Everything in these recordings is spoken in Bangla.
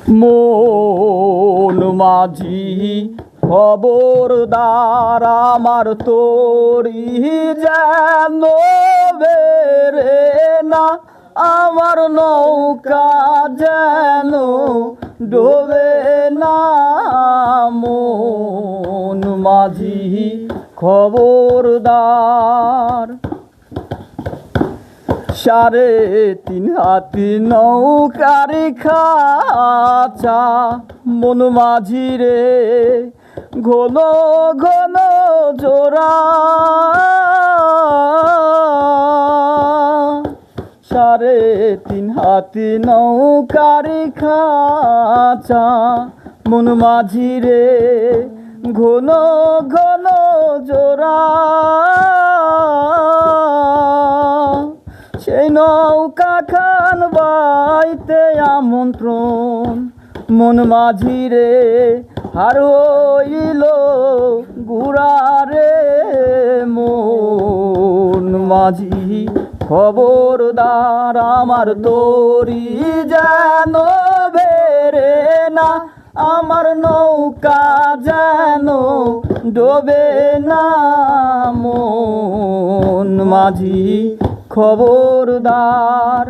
মন মাঝি খবরদার আমার তোরি যেন বেরে না, আমার নৌকা যেন ডোবে না। মন মাঝি খবরদার। 3.5 হাতি নৌকার খাঁচা মন মাঝি রে, ঘন ঘন জোড়া। 3.5 হাতি নৌকার খাঁচা মন মাঝি রে, ঘন ঘন জোড়া। সেই নৌকা খান বাইতে আমন্ত্রণ মন মাঝি রে, আর হইল গুড়ারে। মন মাঝি খবরদার আমার তোরি যেন বেরে না, আমার নৌকা যেন ডোবে না। মন মাঝি খবরদার।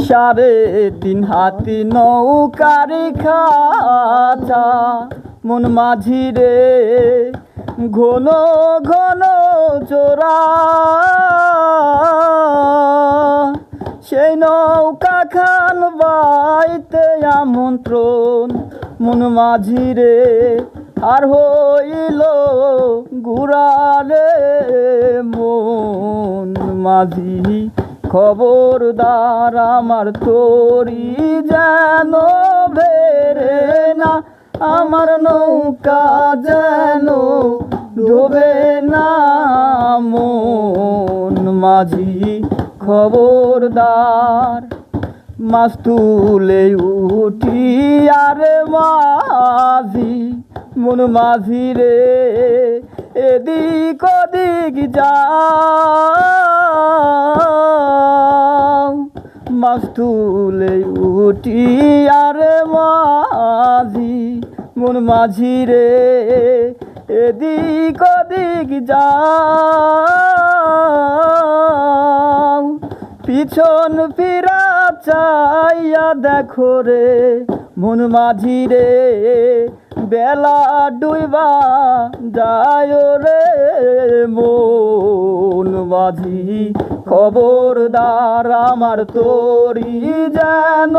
3.5 হাতি নৌকার খাঁচা মন মাঝি রে, ঘন ঘন জোড়া। সেই নৌকা খান বাইতে আমন্ত্রণ মন মাঝি রে, আর হইল গুড়ারে। মন মাঝি খবরদার আমার তোরি যেন বেরে না, আমার নৌকা যেন ডোবে না। মন মাঝি খবরদার। মাছ তুলে উঠি আরে মাঝি মন মাঝি রে, এদিক ওদিক যাও। মাছ তুলে উঠি আরে মাঝি মন মাঝি রে, এদিক ওদিক যাও। পিছন ফিরা চাইয়া দেখো রে মন মাঝি রে, বেলা ডুইবা যায় রে। মন মাঝি খবরদার আমার তোরি যেন